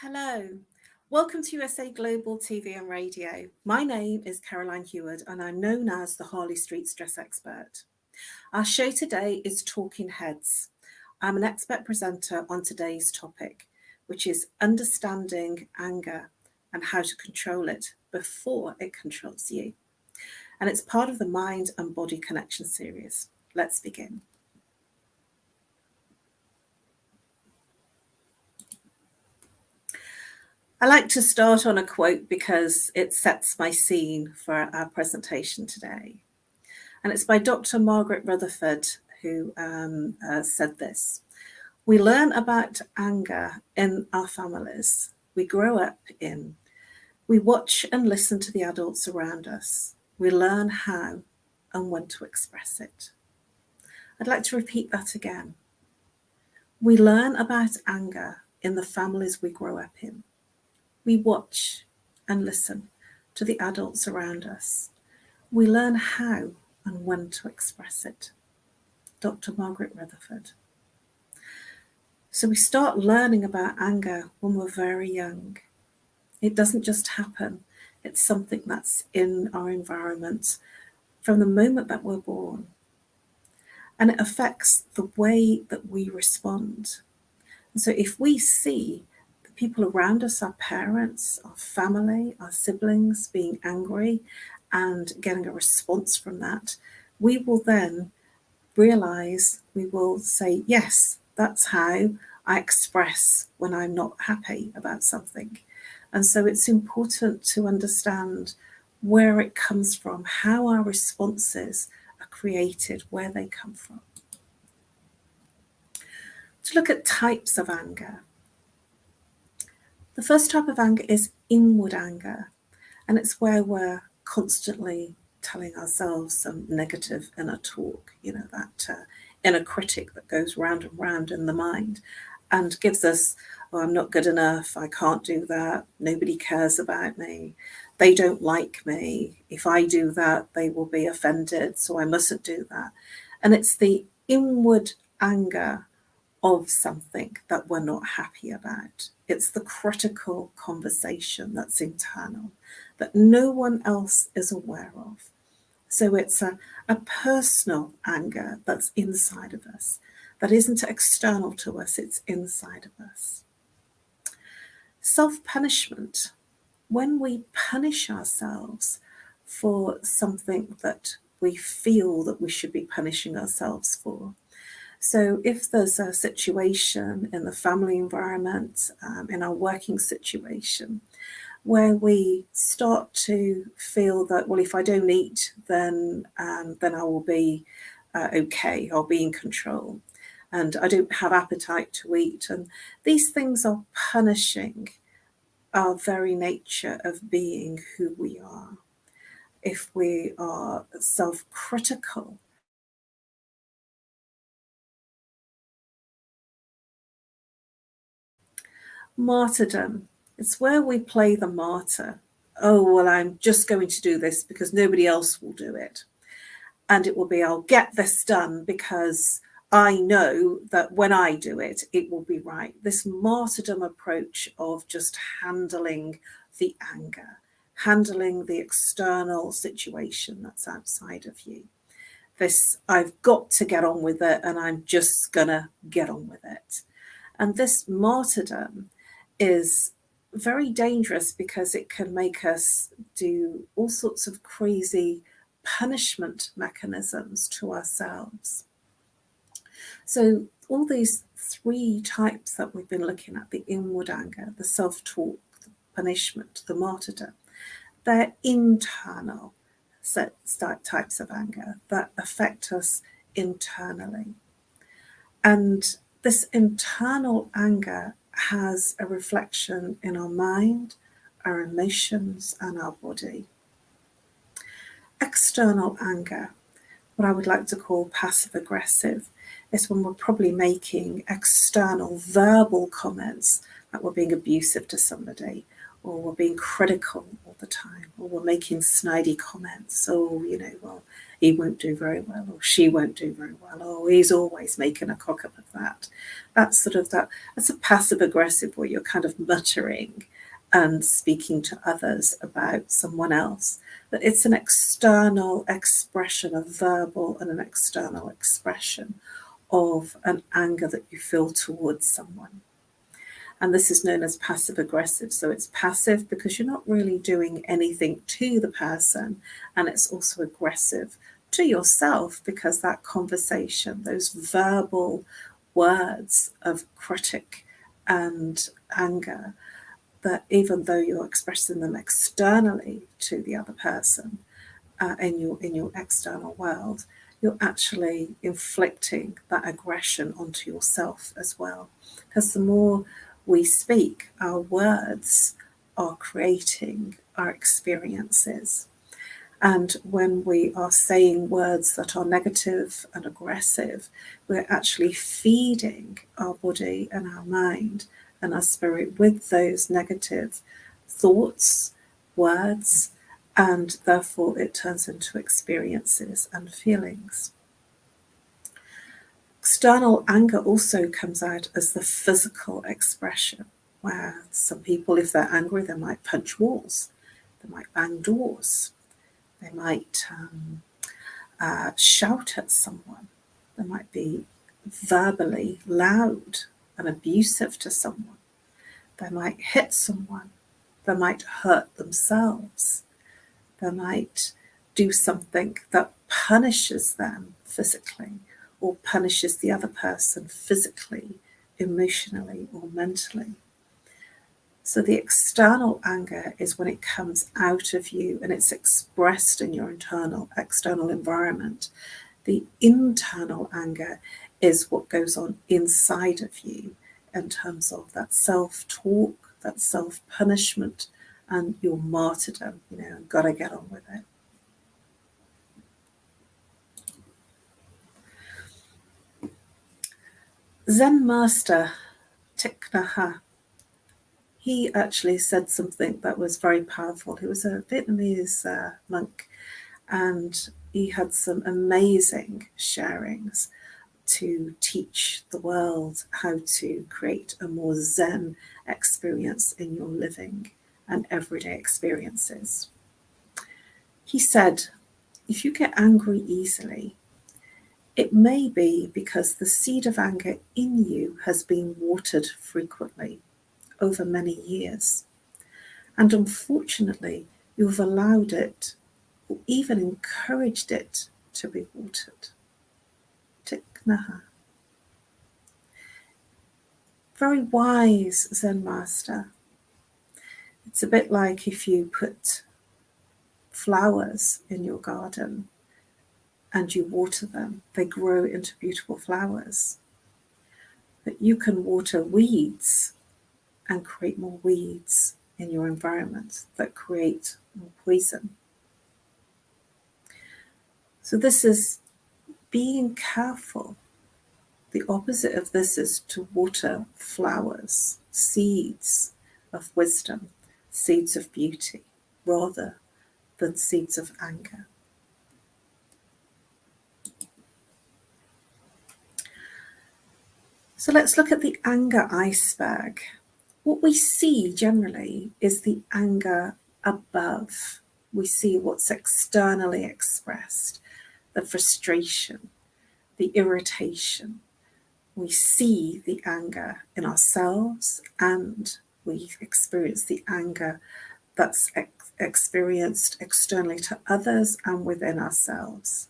Hello, welcome to USA Global TV and Radio. My name is Caroline Heward and I'm known as the Harley Street Stress Expert. Our show today is Talking Heads. I'm an expert presenter on today's topic, which is understanding anger and how to control it before it controls you. And it's part of the Mind and Body Connection series. Let's begin. I like to start on a quote because it sets my scene for our presentation today. And it's by Dr. Margaret Rutherford, who said this. We learn about anger in our families we grow up in. We watch and listen to the adults around us. We learn how and when to express it. I'd like to repeat that again. We learn about anger in the families we grow up in. We watch and listen to the adults around us. We learn how and when to express it. Dr. Margaret Rutherford. So we start learning about anger when we're very young. It doesn't just happen. It's something that's in our environment from the moment that we're born. And it affects the way that we respond. And so if we see people around us, our parents, our family, our siblings being angry and getting a response from that, we will then realize, we will say, yes, that's how I express when I'm not happy about something. And so it's important to understand where it comes from, how our responses are created, where they come from. To look at types of anger. The first type of anger is inward anger, and it's where we're constantly telling ourselves some negative inner talk, that inner critic that goes round and round in the mind and gives us, oh, I'm not good enough, I can't do that, nobody cares about me, they don't like me, if I do that, they will be offended, so I mustn't do that. And it's the inward anger of something that we're not happy about. It's the critical conversation that's internal, that no one else is aware of. So it's a personal anger that's inside of us, that isn't external to us, it's inside of us. Self-punishment, when we punish ourselves for something that we feel that we should be punishing ourselves for. So if there's a situation in the family environment, in our working situation, where we start to feel that, well, if I don't eat, then I will be okay, I'll be in control, and I don't have appetite to eat. And these things are punishing our very nature of being who we are. If we are self-critical, martyrdom. It's where we play the martyr. Oh, well, I'm just going to do this because nobody else will do it. And it will be, I'll get this done because I know that when I do it, it will be right. This martyrdom approach of just handling the anger, handling the external situation that's outside of you. This, I've got to get on with it and I'm just gonna get on with it. And this martyrdom is very dangerous because it can make us do all sorts of crazy punishment mechanisms to ourselves. So all these three types that we've been looking at, the inward anger, the self-talk, the punishment, the martyrdom, they're internal types of anger that affect us internally. And this internal anger has a reflection in our mind, our emotions, and our body. External anger, what I would like to call passive aggressive, is when we're probably making external verbal comments that we're being abusive to somebody, or we're being critical all the time, or we're making snidey comments. Oh, well, he won't do very well, or she won't do very well, or he's always making a cock up of that. That's a passive aggressive where you're kind of muttering and speaking to others about someone else. But it's an external expression, a verbal and an external expression of an anger that you feel towards someone. And this is known as passive aggressive. So it's passive because you're not really doing anything to the person. And it's also aggressive to yourself because that conversation, those verbal words of critic and anger, that even though you're expressing them externally to the other person in your external world, you're actually inflicting that aggression onto yourself as well. Because the more we speak, our words are creating our experiences. And when we are saying words that are negative and aggressive, we're actually feeding our body and our mind and our spirit with those negative thoughts, words, and therefore it turns into experiences and feelings. External anger also comes out as the physical expression, where some people, if they're angry, they might punch walls, they might bang doors, they might shout at someone, they might be verbally loud and abusive to someone, they might hit someone, they might hurt themselves, they might do something that punishes them physically or punishes the other person physically, emotionally, or mentally. So the external anger is when it comes out of you and it's expressed in your external environment. The internal anger is what goes on inside of you in terms of that self-talk, that self-punishment, and your martyrdom, gotta get on with it. Zen master Thich Nhat Hanh, he actually said something that was very powerful. He was a Vietnamese monk, and he had some amazing sharings to teach the world how to create a more Zen experience in your living and everyday experiences. He said, if you get angry easily, it may be because the seed of anger in you has been watered frequently over many years. And unfortunately, you've allowed it or even encouraged it to be watered. Thich Nhat Hanh. Very wise Zen master. It's a bit like if you put flowers in your garden and you water them, they grow into beautiful flowers. But you can water weeds and create more weeds in your environment that create more poison. So this is being careful. The opposite of this is to water flowers, seeds of wisdom, seeds of beauty, rather than seeds of anger. So let's look at the anger iceberg. What we see generally is the anger above. We see what's externally expressed, the frustration, the irritation. We see the anger in ourselves, and we experience the anger that's experienced externally to others and within ourselves.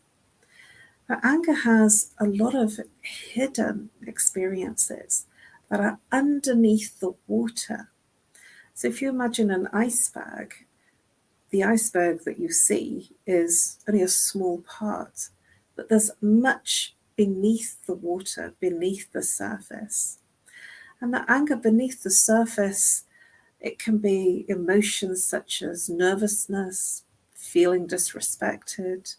But anger has a lot of hidden experiences that are underneath the water. So if you imagine an iceberg, the iceberg that you see is only a small part, but there's much beneath the water, beneath the surface. And the anger beneath the surface, it can be emotions such as nervousness, feeling disrespected,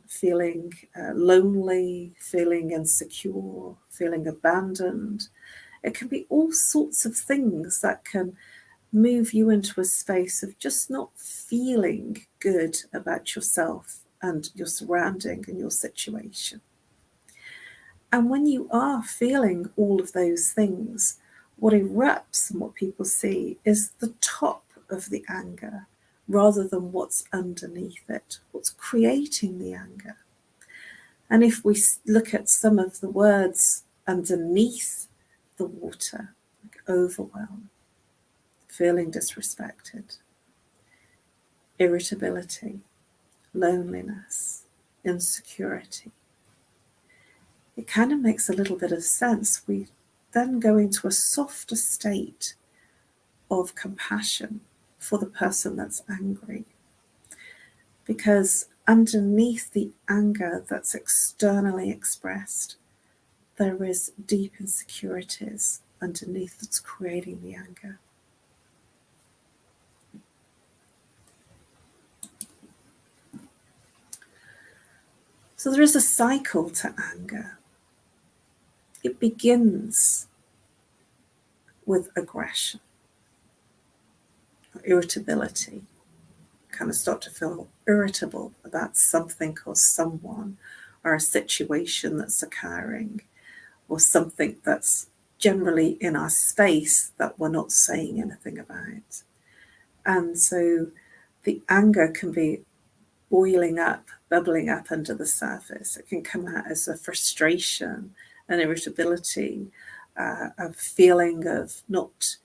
feeling lonely, feeling insecure, feeling abandoned. It can be all sorts of things that can move you into a space of just not feeling good about yourself and your surrounding and your situation. And when you are feeling all of those things, what erupts and what people see is the top of the anger rather than what's underneath it, what's creating the anger. And if we look at some of the words underneath the water, like overwhelm, feeling disrespected, irritability, loneliness, insecurity, it kind of makes a little bit of sense. We then go into a softer state of compassion for the person that's angry. Because underneath the anger that's externally expressed, there is deep insecurities underneath that's creating the anger. So there is a cycle to anger. It begins with aggression, or irritability. Kind of start to feel irritable about something or someone or a situation that's occurring or something that's generally in our space that we're not saying anything about. And so the anger can be boiling up, bubbling up under the surface. It can come out as a frustration, an irritability, a feeling of not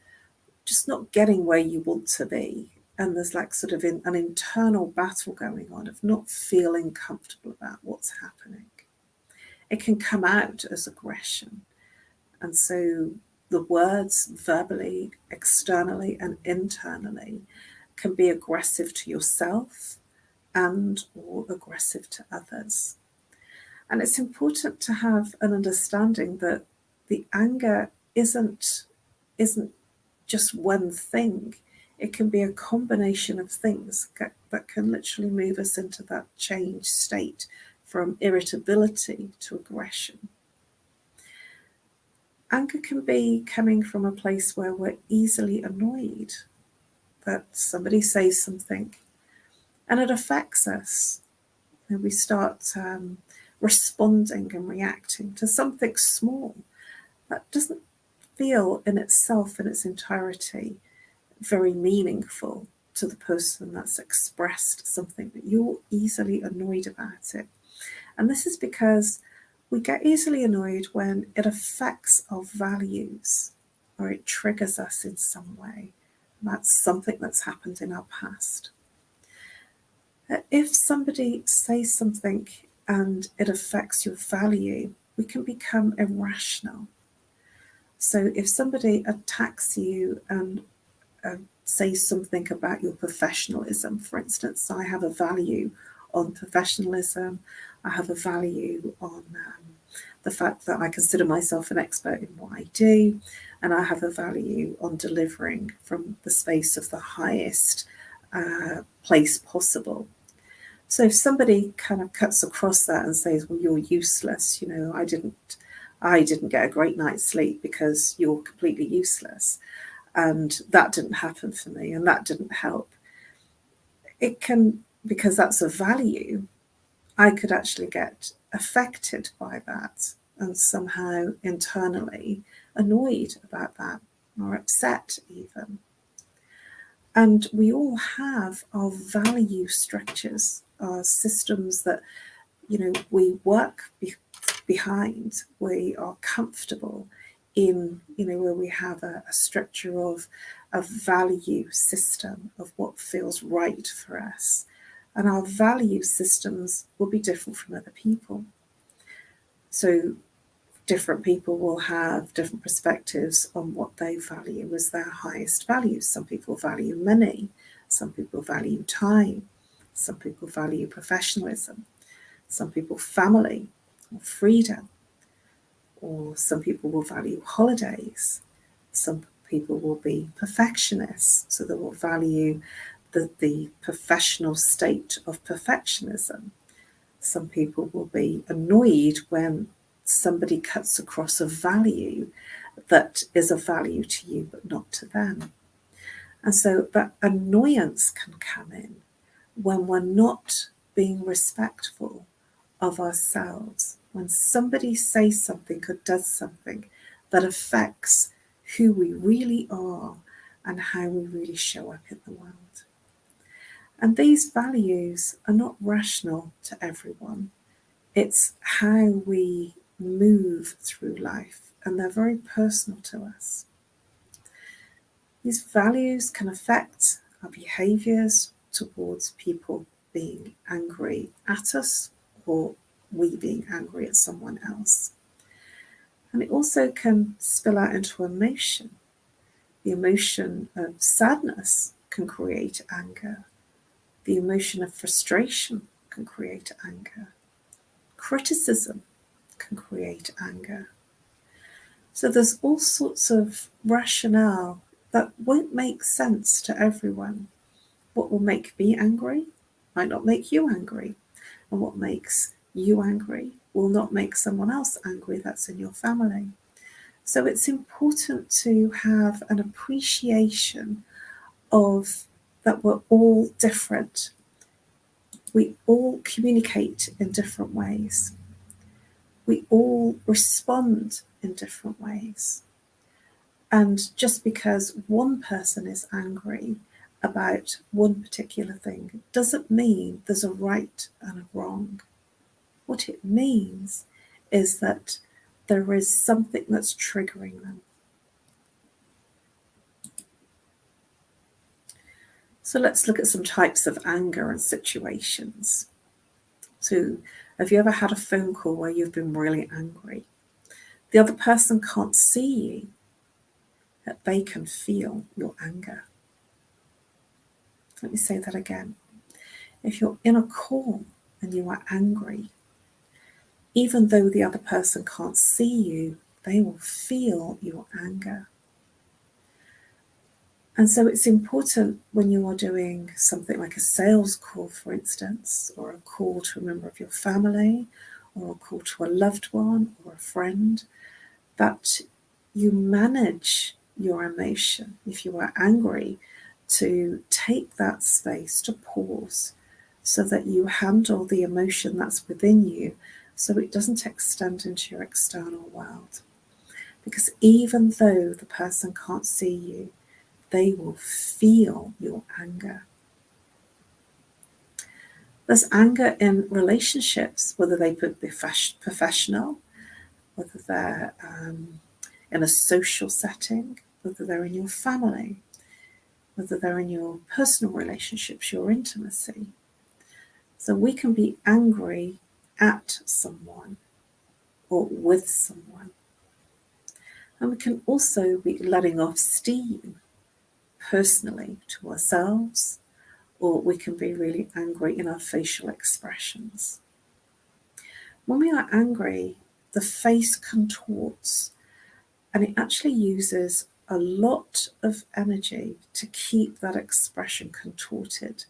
getting where you want to be. And there's like sort of an internal battle going on of not feeling comfortable about what's happening. It can come out as aggression. And so the words verbally, externally and internally can be aggressive to yourself and or aggressive to others. And it's important to have an understanding that the anger isn't just one thing. It can be a combination of things that can literally move us into that changed state from irritability to aggression. Anger can be coming from a place where we're easily annoyed, that somebody says something and it affects us. And we start responding and reacting to something small that doesn't feel in itself, in its entirety, very meaningful to the person that's expressed something, but you're easily annoyed about it. And this is because we get easily annoyed when it affects our values or it triggers us in some way. That's something that's happened in our past. If somebody says something and it affects your value, we can become irrational. So if somebody attacks you and says something about your professionalism, for instance, I have a value on professionalism, I have a value on the fact that I consider myself an expert in what I do, and I have a value on delivering from the space of the highest place possible. So if somebody kind of cuts across that and says, well, you're useless, you know, I didn't get a great night's sleep because you're completely useless, and that didn't happen for me and that didn't help. It can, because that's a value, I could actually get affected by that and somehow internally annoyed about that or upset even. And we all have our value structures, our systems that, you know, we work behind, we are comfortable in, you know, where we have a structure of a value system of what feels right for us. And our value systems will be different from other people. So different people will have different perspectives on what they value as their highest values. Some people value money, some people value time, some people value professionalism, some people family or freedom, or some people will value holidays. Some people will be perfectionists, so they will value the professional state of perfectionism. Some people will be annoyed when somebody cuts across a value that is a value to you but not to them. And so that annoyance can come in when we're not being respectful of ourselves. When somebody says something or does something that affects who we really are and how we really show up in the world. And these values are not rational to everyone. It's how we move through life, and they're very personal to us. These values can affect our behaviours towards people being angry at us or we being angry at someone else. And it also can spill out into emotion. The emotion of sadness can create anger. The emotion of frustration can create anger. Criticism can create anger. So there's all sorts of rationale that won't make sense to everyone. What will make me angry might not make you angry. And what makes you angry will not make someone else angry that's in your family. So it's important to have an appreciation of that we're all different. We all communicate in different ways. We all respond in different ways. And just because one person is angry about one particular thing doesn't mean there's a right and a wrong. What it means is that there is something that's triggering them. So let's look at some types of anger and situations. So have you ever had a phone call where you've been really angry? The other person can't see you, but they can feel your anger. Let me say that again. If you're in a call and you are angry, even though the other person can't see you, they will feel your anger. And so it's important when you are doing something like a sales call, for instance, or a call to a member of your family, or a call to a loved one or a friend, that you manage your emotion. If you are angry, to take that space to pause so that you handle the emotion that's within you so it doesn't extend into your external world. Because even though the person can't see you, they will feel your anger. There's anger in relationships, whether they be professional, whether they're in a social setting, whether they're in your family, whether they're in your personal relationships, your intimacy. So we can be angry at someone or with someone. And we can also be letting off steam personally to ourselves, or we can be really angry in our facial expressions. When we are angry, the face contorts, and it actually uses a lot of energy to keep that expression contorted.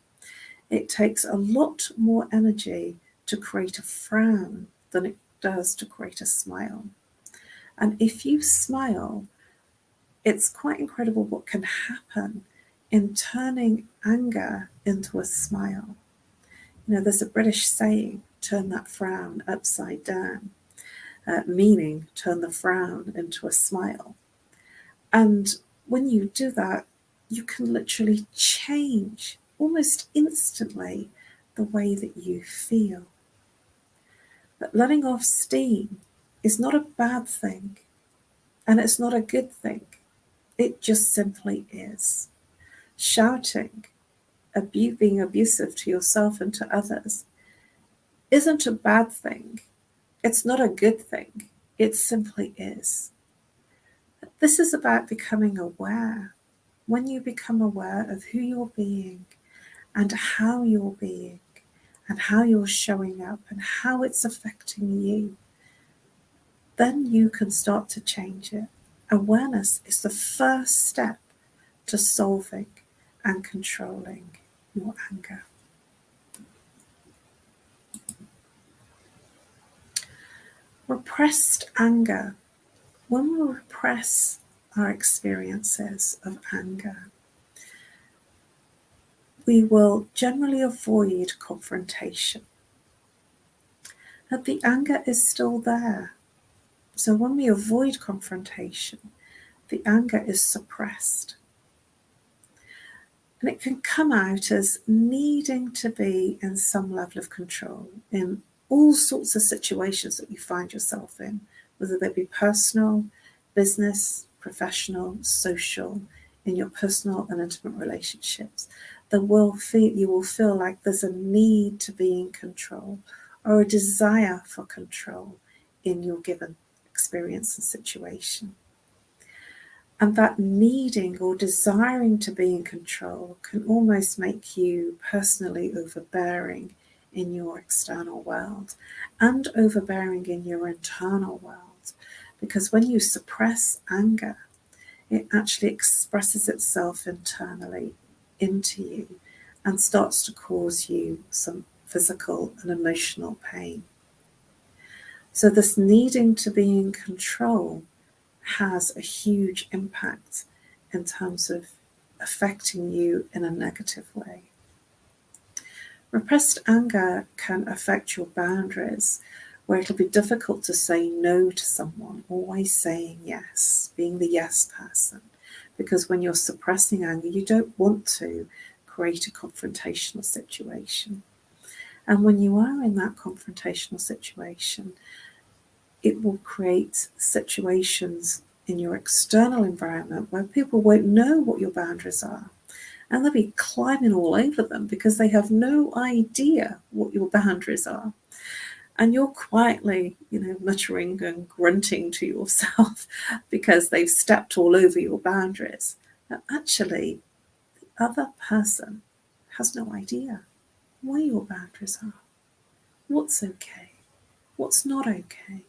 It takes a lot more energy to create a frown than it does to create a smile. And if you smile, it's quite incredible what can happen in turning anger into a smile. You know, there's a British saying, turn that frown upside down, meaning turn the frown into a smile. And when you do that, you can literally change almost instantly the way that you feel. But letting off steam is not a bad thing, and it's not a good thing. It just simply is. Shouting, being abusive to yourself and to others isn't a bad thing. It's not a good thing. It simply is. This is about becoming aware. When you become aware of who you're being and how you're being and how you're showing up and how it's affecting you, then you can start to change it. Awareness is the first step to solving and controlling your anger. Repressed anger. When we repress our experiences of anger, we will generally avoid confrontation. But the anger is still there. So when we avoid confrontation, the anger is suppressed. And it can come out as needing to be in some level of control in all sorts of situations that you find yourself in, whether they be personal, business, professional, social, in your personal and intimate relationships. You will feel like there's a need to be in control or a desire for control in your given experience and situation. And that needing or desiring to be in control can almost make you personally overbearing in your external world and overbearing in your internal world. Because when you suppress anger, it actually expresses itself internally into you and starts to cause you some physical and emotional pain. So this needing to be in control has a huge impact in terms of affecting you in a negative way. Repressed anger can affect your boundaries, where it'll be difficult to say no to someone, always saying yes, being the yes person. Because when you're suppressing anger, you don't want to create a confrontational situation. And when you are in that confrontational situation, it will create situations in your external environment where people won't know what your boundaries are. And they'll be climbing all over them because they have no idea what your boundaries are. And you're quietly, muttering and grunting to yourself because they've stepped all over your boundaries. But actually, the other person has no idea where your boundaries are, what's okay, what's not okay.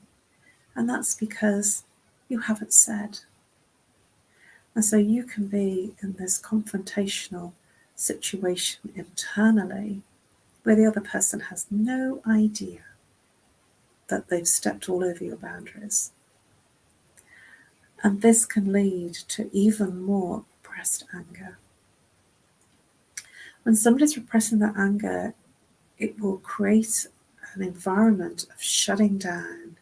And that's because you haven't said. And so you can be in this confrontational situation internally where the other person has no idea that they've stepped all over your boundaries. And this can lead to even more repressed anger. When somebody's repressing that anger, it will create an environment of shutting down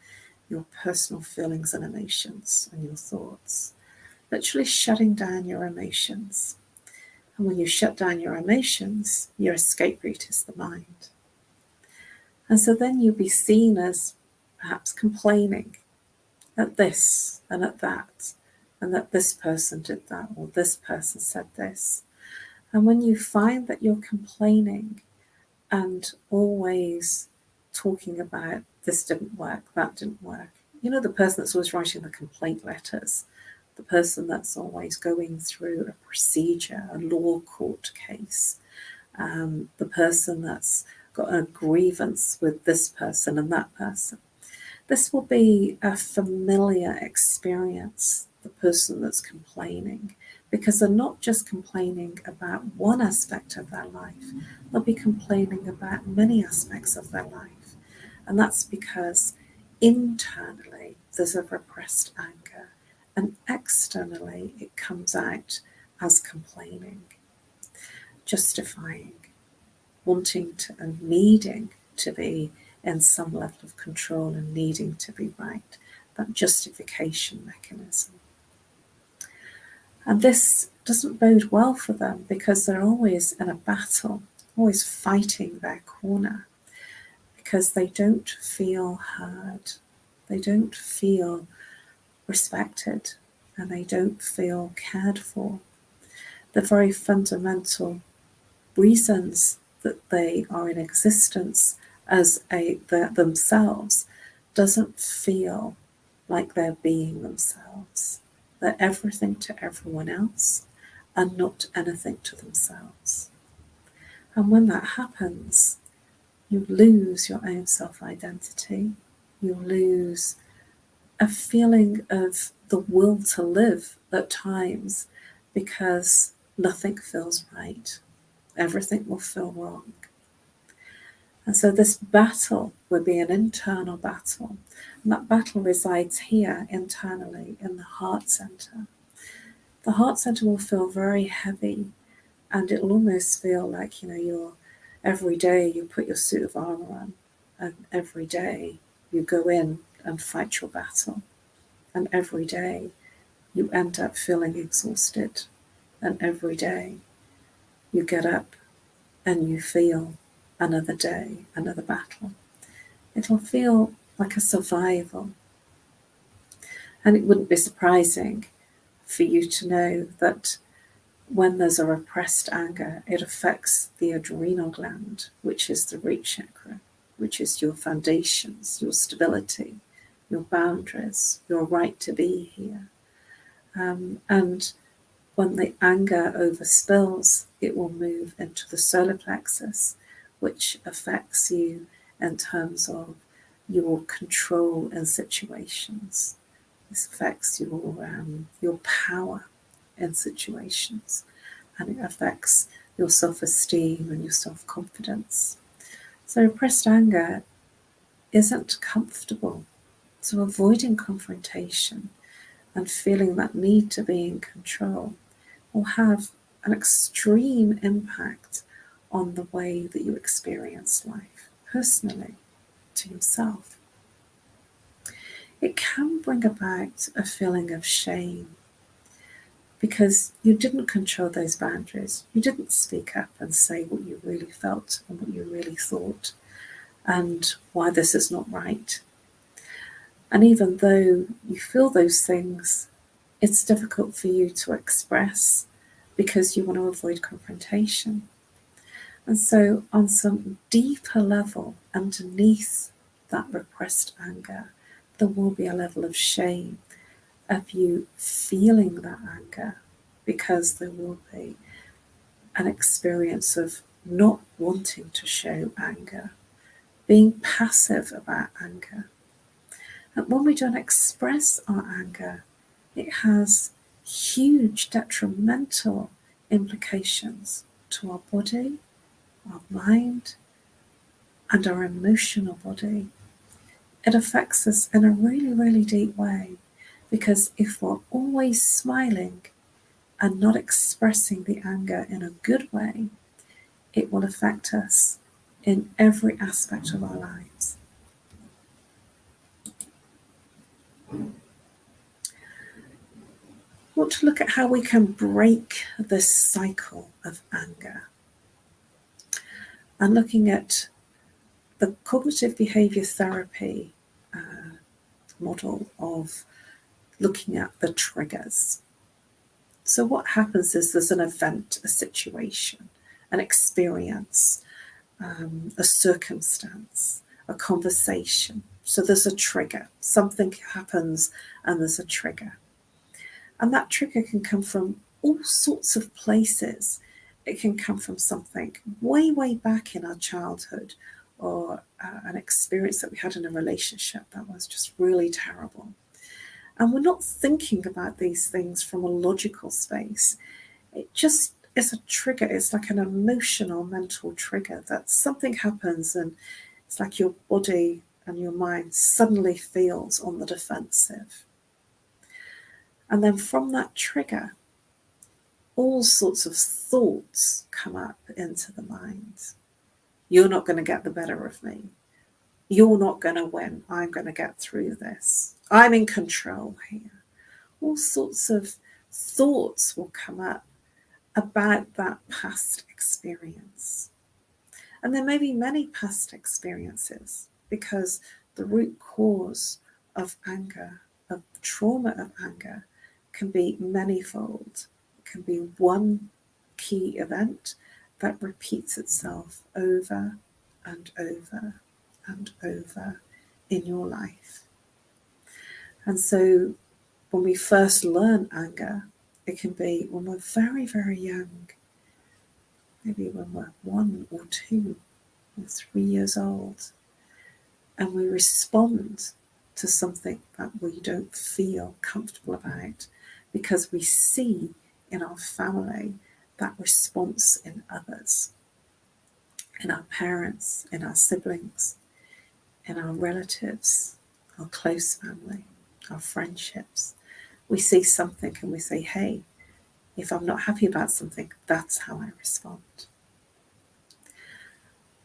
your personal feelings and emotions and your thoughts. Literally shutting down your emotions. And when you shut down your emotions, your escape route is the mind. And so then you'll be seen as perhaps complaining at this and at that, and that this person did that, or this person said this. And when you find that you're complaining and always talking about this didn't work, that didn't work, the person that's always writing the complaint letters, the person that's always going through a procedure, a law court case, the person that's got a grievance with this person and that person. This will be a familiar experience, the person that's complaining, because they're not just complaining about one aspect of their life, they'll be complaining about many aspects of their life. And that's because internally there's a repressed anger, and externally it comes out as complaining, justifying, wanting to and needing to be in some level of control and needing to be right, that justification mechanism. And this doesn't bode well for them because they're always in a battle, always fighting their corner, because they don't feel heard, they don't feel respected, and they don't feel cared for. The very fundamental reasons that they are in existence as themselves doesn't feel like they're being themselves. They're everything to everyone else and not anything to themselves. And when that happens, you lose your own self-identity. You lose a feeling of the will to live at times because nothing feels right. Everything will feel wrong. And so this battle will be an internal battle. And that battle resides here internally in the heart center. The heart center will feel very heavy And it'll almost feel like, you're every day you put your suit of armour on, and every day you go in and fight your battle. And every day you end up feeling exhausted. And every day you get up and you feel another day, another battle. It'll feel like a survival. And it wouldn't be surprising for you to know that when there's a repressed anger, it affects the adrenal gland, which is the root chakra, which is your foundations, your stability, your boundaries, your right to be here. And when the anger overspills, it will move into the solar plexus, which affects you in terms of your control in situations. This affects your power in situations, and it affects your self-esteem and your self-confidence. So repressed anger isn't comfortable. So avoiding confrontation and feeling that need to be in control will have an extreme impact on the way that you experience life, personally, to yourself. It can bring about a feeling of shame because you didn't control those boundaries. You didn't speak up and say what you really felt and what you really thought and why this is not right. And even though you feel those things, it's difficult for you to express because you want to avoid confrontation. And so on some deeper level, underneath that repressed anger, there will be a level of shame of you feeling that anger, because there will be an experience of not wanting to show anger, being passive about anger. And when we don't express our anger, it has huge detrimental implications to our body, our mind, and our emotional body. It affects us in a really, really deep way, because if we're always smiling and not expressing the anger in a good way, it will affect us in every aspect of our lives. I want to look at how we can break this cycle of anger, and looking at the cognitive behaviour therapy model of looking at the triggers. So what happens is there's an event, a situation, an experience, a circumstance, a conversation. So there's a trigger. Something happens and there's a trigger. And that trigger can come from all sorts of places. It can come from something way, way back in our childhood, or an experience that we had in a relationship that was just really terrible. And we're not thinking about these things from a logical space. It just is a trigger. It's like an emotional, mental trigger that something happens and it's like your body and your mind suddenly feels on the defensive. And then from that trigger, all sorts of thoughts come up into the mind. You're not going to get the better of me. You're not going to win. I'm going to get through this. I'm in control here. All sorts of thoughts will come up about that past experience. And there may be many past experiences, because the root cause of anger, of trauma of anger, can be manifold. It can be one key event that repeats itself over and over and over in your life. And so when we first learn anger, it can be when we're very, very young, maybe when we're 1 or 2 or 3 years old, and we respond to something that we don't feel comfortable about, because we see in our family that response in others, in our parents, in our siblings, in our relatives, our close family, our friendships. We see something and we say, hey, If I'm not happy about something, that's how I respond.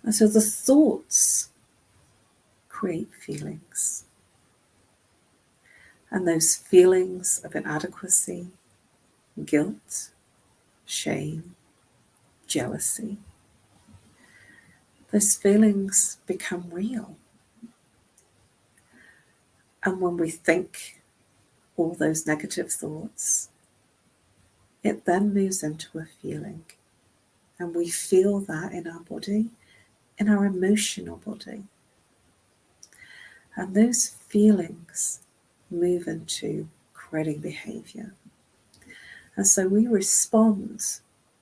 And so the thoughts create feelings. And those feelings of inadequacy, guilt, shame, jealousy, those feelings become real. And when we think all those negative thoughts, it then moves into a feeling. And we feel that in our body, in our emotional body. And those feelings move into creating behaviour. And so we respond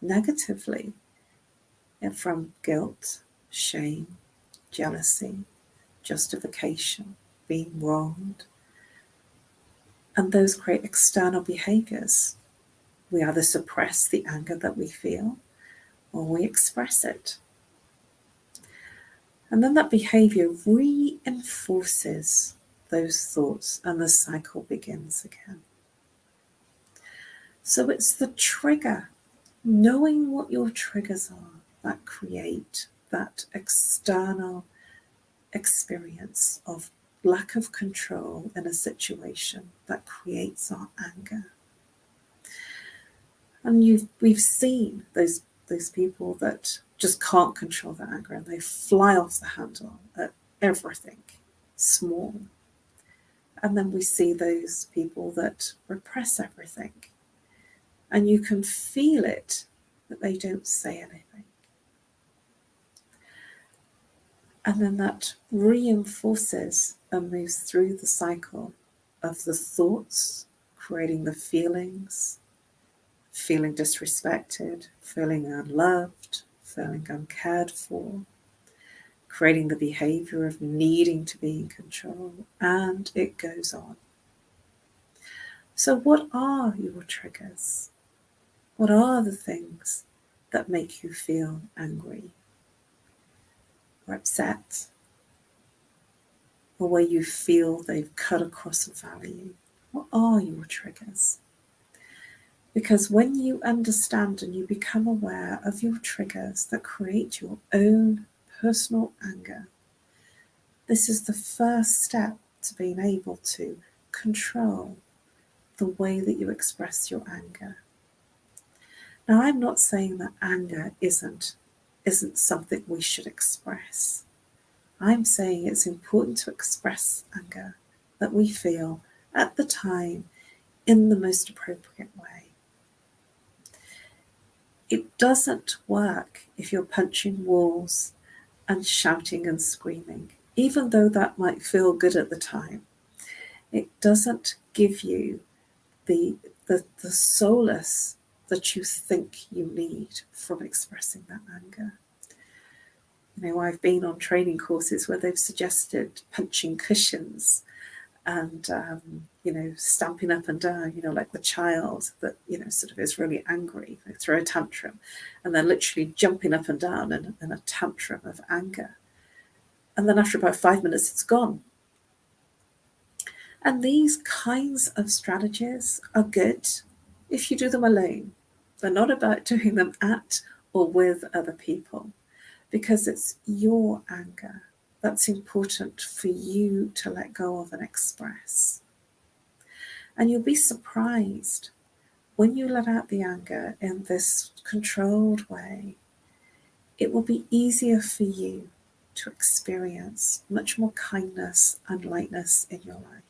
negatively from guilt, shame, jealousy, justification, being wronged. And those create external behaviours. We either suppress the anger that we feel or we express it. And then that behaviour reinforces those thoughts and the cycle begins again. So it's the trigger, knowing what your triggers are, that create that external experience of lack of control in a situation that creates our anger. And we've seen those people that just can't control their anger and they fly off the handle at everything small. And then we see those people that repress everything. And you can feel it, that they don't say anything. And then that reinforces and moves through the cycle of the thoughts, creating the feelings, feeling disrespected, feeling unloved, feeling uncared for, creating the behaviour of needing to be in control, and it goes on. So what are your triggers? What are the things that make you feel angry or upset, or where you feel they've cut across a value? What are your triggers? Because when you understand and you become aware of your triggers that create your own personal anger, this is the first step to being able to control the way that you express your anger. Now, I'm not saying that anger isn't something we should express. I'm saying it's important to express anger that we feel at the time in the most appropriate way. It doesn't work if you're punching walls and shouting and screaming, even though that might feel good at the time. It doesn't give you the solace that you think you need from expressing that anger. You know, I've been on training courses where they've suggested punching cushions and, stamping up and down, like the child that, sort of is really angry. They throw a tantrum and they're literally jumping up and down in a tantrum of anger. And then after about 5 minutes, it's gone. And these kinds of strategies are good if you do them alone. They're not about doing them at or with other people, because it's your anger that's important for you to let go of and express. And you'll be surprised when you let out the anger in this controlled way, it will be easier for you to experience much more kindness and lightness in your life.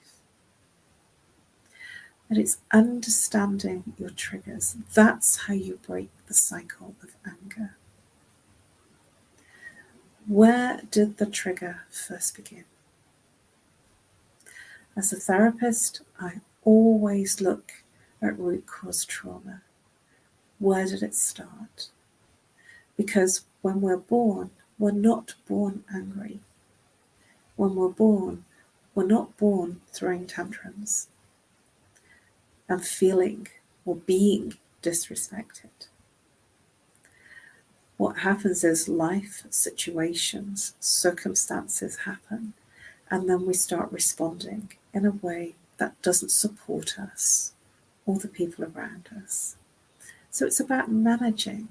And it's understanding your triggers. That's how you break the cycle of anger. Where did the trigger first begin? As a therapist, I always look at root cause trauma. Where did it start? Because when we're born, we're not born angry. When we're born, we're not born throwing tantrums and feeling or being disrespected. What happens is life situations, circumstances happen, and then we start responding in a way that doesn't support us or the people around us. So it's about managing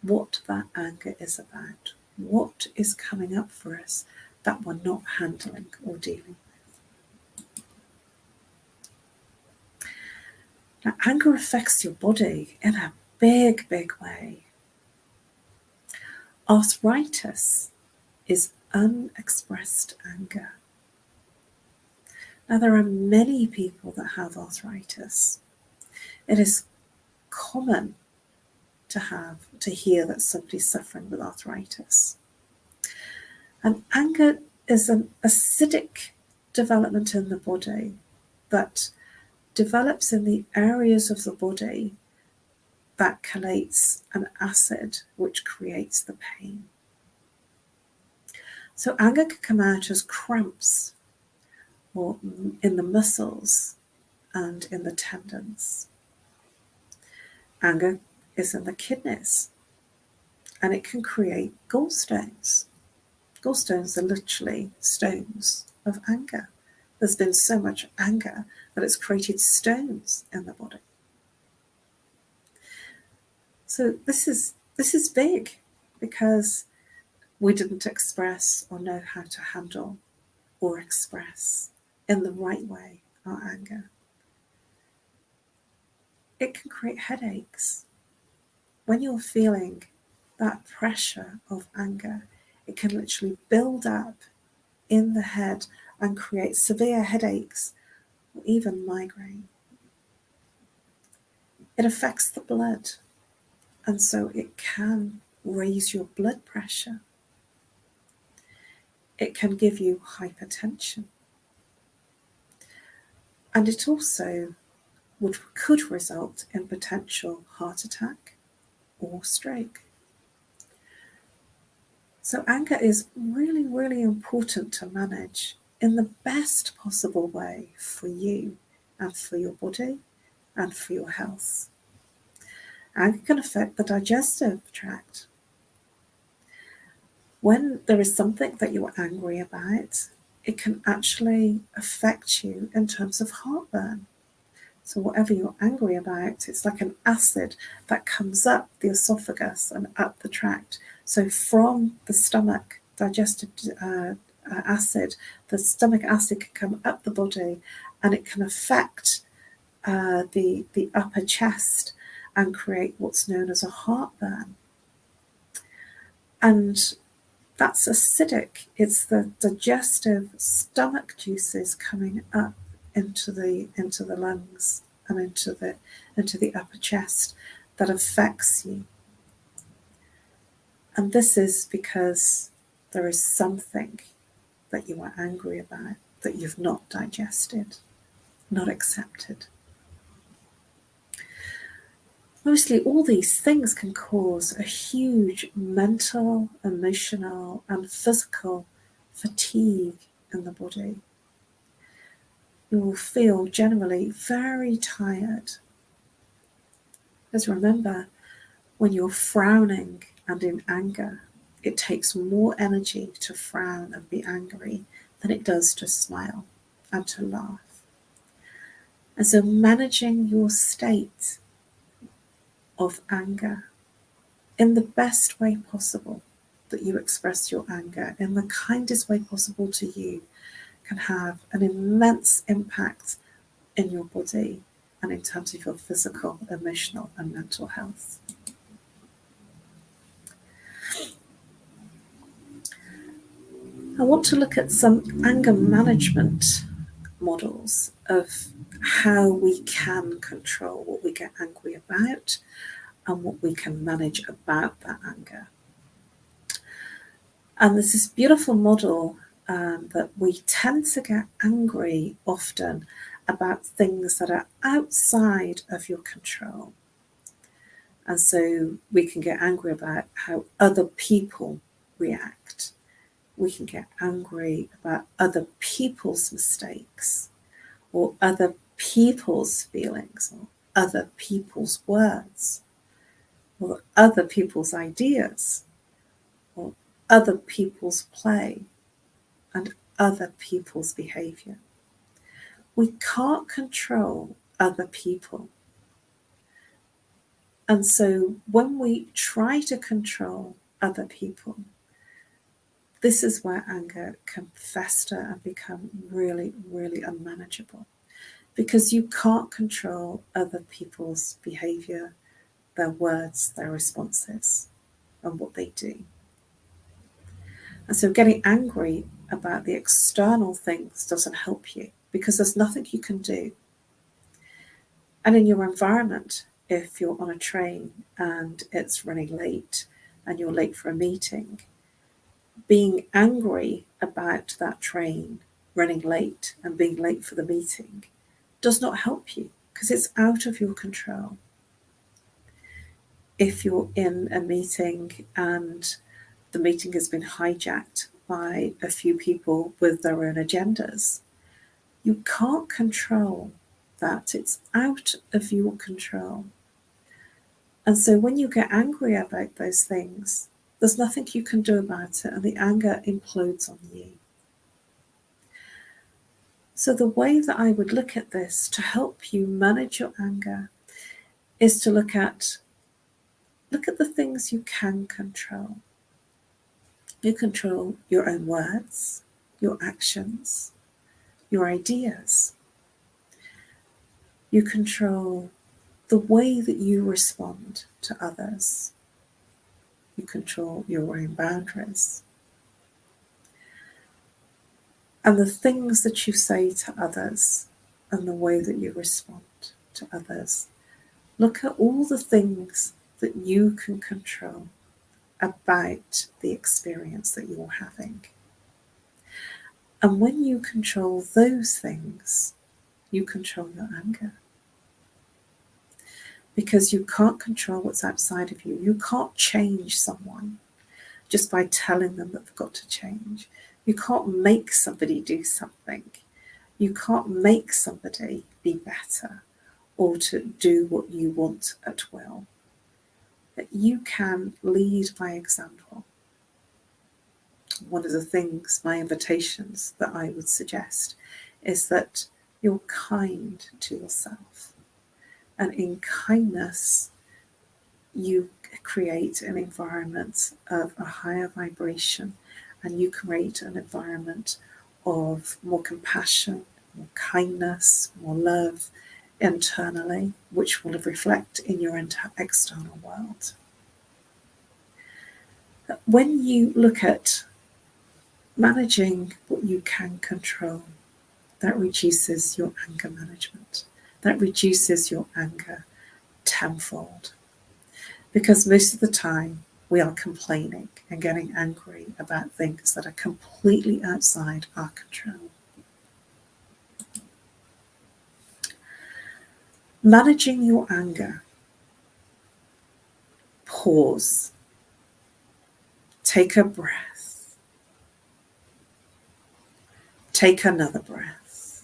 what that anger is about, what is coming up for us that we're not handling or dealing with. Now, anger affects your body in a big, big way. Arthritis is unexpressed anger. Now, there are many people that have arthritis. It is common to hear that somebody's suffering with arthritis. And anger is an acidic development in the body that develops in the areas of the body that collates an acid which creates the pain. So anger can come out as cramps or in the muscles and in the tendons. Anger is in the kidneys, and it can create gallstones. Gallstones are literally stones of anger. There's been so much anger that it's created stones in the body. So this is big, because we didn't express or know how to handle or express in the right way our anger. It can create headaches. When you're feeling that pressure of anger, it can literally build up in the head and create severe headaches or even migraine. It affects the blood, and so it can raise your blood pressure. It can give you hypertension. And it also could result in potential heart attack or stroke. So anger is really, really important to manage in the best possible way for you and for your body and for your health. Anger can affect the digestive tract. When there is something that you're angry about, it can actually affect you in terms of heartburn. So whatever you're angry about, it's like an acid that comes up the esophagus and up the tract. So from the stomach, digestive acid, the stomach acid can come up the body, and it can affect the upper chest and create what's known as a heartburn. And that's acidic. It's the digestive stomach juices coming up into the lungs and into the upper chest that affects you. And this is because there is something that you are angry about that you've not digested, not accepted. Mostly all these things can cause a huge mental, emotional, and physical fatigue in the body. You will feel generally very tired. Because remember, when you're frowning and in anger, it takes more energy to frown and be angry than it does to smile and to laugh. And so managing your state of anger in the best way possible that you express your anger, in the kindest way possible to you, can have an immense impact in your body and in terms of your physical, emotional, and mental health. I want to look at some anger management models of how we can control what we get angry about and what we can manage about that anger. And there's this beautiful model that we tend to get angry often about things that are outside of your control. And so we can get angry about how other people react. We can get angry about other people's mistakes, or other people's feelings, or other people's words, or other people's ideas, or other people's play, and other people's behaviour. We can't control other people. And so when we try to control other people, this is where anger can fester and become really, really unmanageable, because you can't control other people's behaviour, their words, their responses, and what they do. And so getting angry about the external things doesn't help you, because there's nothing you can do. And in your environment, if you're on a train and it's running late and you're late for a meeting, being angry about that train running late and being late for the meeting does not help you, because it's out of your control. If you're in a meeting and the meeting has been hijacked by a few people with their own agendas, you can't control that. It's out of your control. And so when you get angry about those things, there's nothing you can do about it, and the anger implodes on you. So the way that I would look at this to help you manage your anger is to look at the things you can control. You control your own words, your actions, your ideas. You control the way that you respond to others. You control your own boundaries. And the things that you say to others and the way that you respond to others. Look at all the things that you can control about the experience that you're having. And when you control those things, you control your anger. Because you can't control what's outside of you. You can't change someone just by telling them that they've got to change. You can't make somebody do something. You can't make somebody be better or to do what you want at will. But you can lead by example. One of the things, my invitations that I would suggest is that you're kind to yourself. And in kindness, you create an environment of a higher vibration, and you create an environment of more compassion, more kindness, more love internally, which will reflect in your external world. When you look at managing what you can control, that reduces your anger management. That reduces your anger tenfold. Because most of the time we are complaining and getting angry about things that are completely outside our control. Managing your anger. Pause. Take a breath. Take another breath.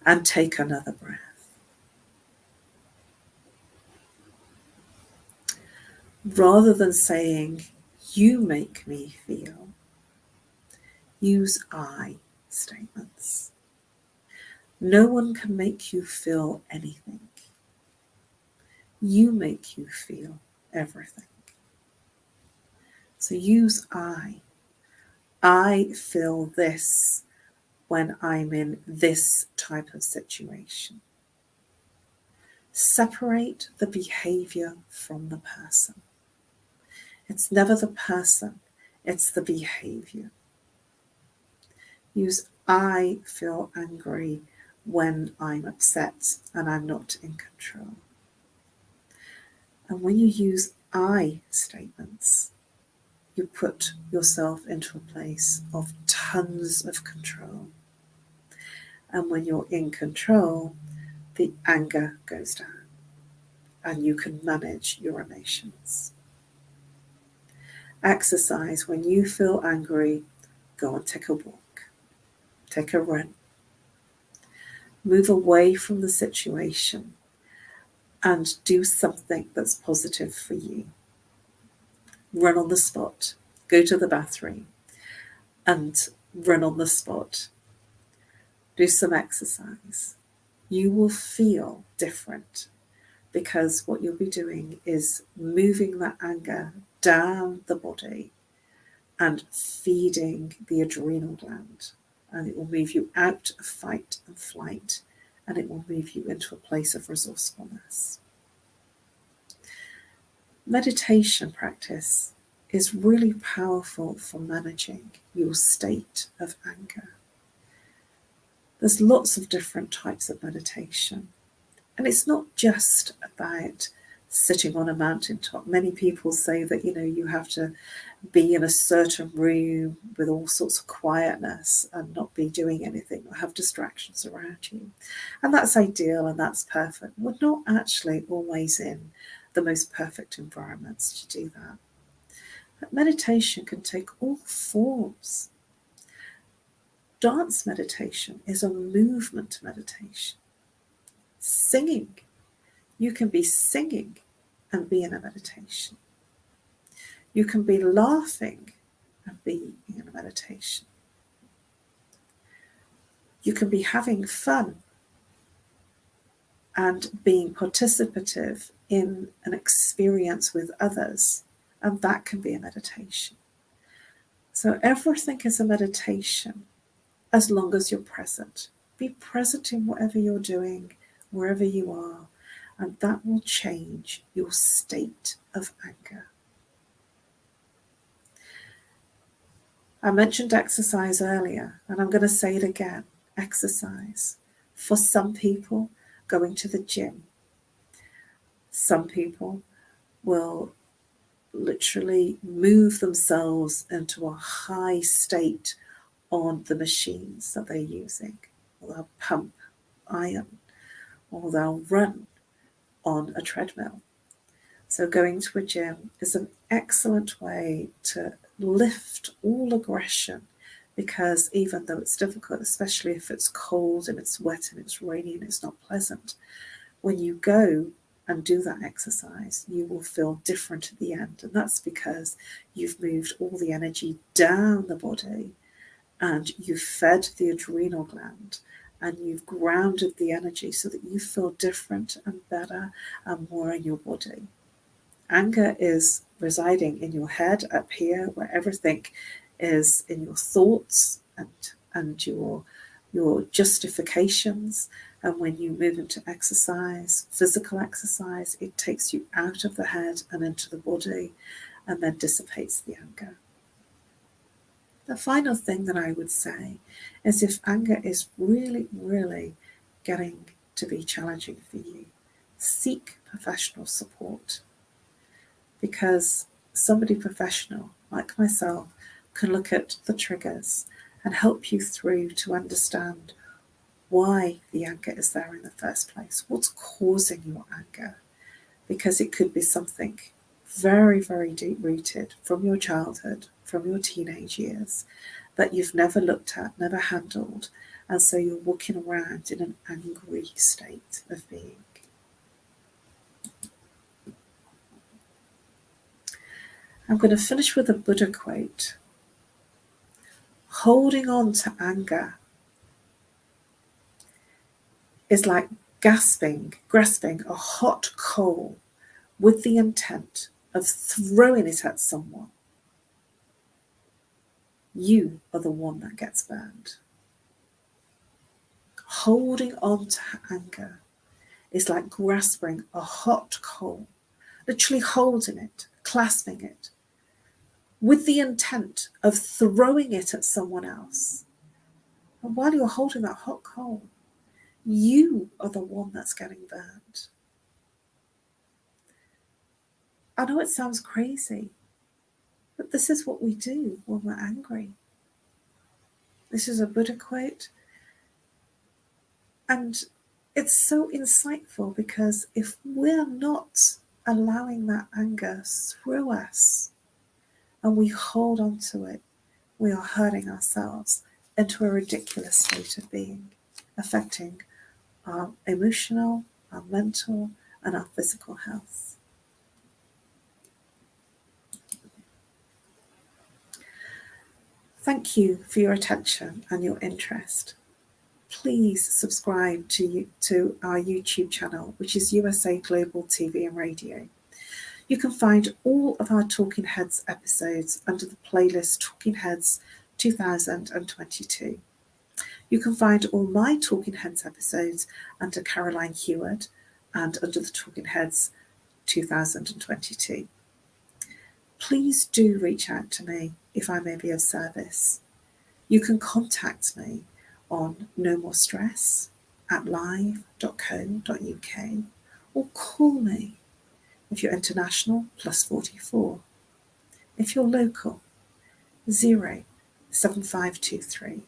And take another breath. Rather than saying, you make me feel, use I statements. No one can make you feel anything. You make you feel everything. So use I. I feel this when I'm in this type of situation. Separate the behaviour from the person. It's never the person, it's the behaviour. Use I feel angry when I'm upset and I'm not in control. And when you use I statements, you put yourself into a place of tons of control. And when you're in control, the anger goes down and you can manage your emotions. Exercise. When you feel angry, go and take a walk, take a run, move away from the situation and do something that's positive for you. Run on the spot, go to the bathroom and run on the spot. Do some exercise. You will feel different. because what you'll be doing is moving that anger down the body and feeding the adrenal gland. And it will move you out of fight and flight, and it will move you into a place of resourcefulness. Meditation practice is really powerful for managing your state of anger. There's lots of different types of meditation. And it's not just about sitting on a mountaintop. Many people say that, you have to be in a certain room with all sorts of quietness and not be doing anything or have distractions around you. And that's ideal and that's perfect. We're not actually always in the most perfect environments to do that. But meditation can take all forms. Dance meditation is a movement meditation. Singing, you can be singing and be in a meditation. You can be laughing and be in a meditation. You can be having fun and being participative in an experience with others, and that can be a meditation. So everything is a meditation as long as you're present. Be present in whatever you're doing, wherever you are, and that will change your state of anger. I mentioned exercise earlier, and I'm going to say it again. Exercise. For some people, going to the gym. Some people will literally move themselves into a high state on the machines that they're using. Or they'll pump iron, or they'll run on a treadmill. So going to a gym is an excellent way to lift all aggression, because even though it's difficult, especially if it's cold and it's wet and it's rainy and it's not pleasant, when you go and do that exercise, you will feel different at the end. And that's because you've moved all the energy down the body and you've fed the adrenal gland and you've grounded the energy so that you feel different and better and more in your body. Anger is residing in your head up here, where everything is in your thoughts and your justifications. And when you move into exercise, physical exercise, it takes you out of the head and into the body and then dissipates the anger. The final thing that I would say is, if anger is really, really getting to be challenging for you, seek professional support. Because somebody professional, like myself, can look at the triggers and help you through to understand why the anger is there in the first place. What's causing your anger? Because it could be something very, very deep-rooted from your childhood, from your teenage years, that you've never looked at, never handled, and so you're walking around in an angry state of being. I'm going to finish with a Buddha quote. Holding on to anger is like grasping a hot coal with the intent of throwing it at someone. You are the one that gets burned. Holding on to anger is like grasping a hot coal, literally holding it, clasping it, with the intent of throwing it at someone else. And while you're holding that hot coal, you are the one that's getting burned. I know it sounds crazy, but this is what we do when we're angry. This is a Buddha quote. And it's so insightful, because if we're not allowing that anger through us and we hold on to it, we are hurting ourselves into a ridiculous state of being, affecting our emotional, our mental, and our physical health. Thank you for your attention and your interest. please subscribe to our YouTube channel, which is USA Global TV and Radio. You can find all of our Talking Heads episodes under the playlist Talking Heads 2022. You can find all my Talking Heads episodes under Caroline Heward and under the Talking Heads 2022. Please do reach out to me if I may be of service. You can contact me on nomorestress@live.co.uk or call me if you're international +44. If you're local, 07523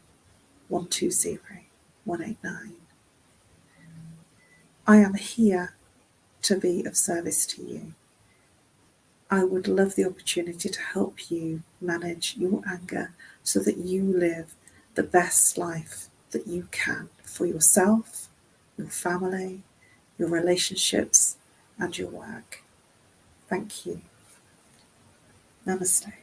120 189. I am here to be of service to you. I would love the opportunity to help you manage your anger so that you live the best life that you can for yourself, your family, your relationships, and your work. Thank you. Namaste.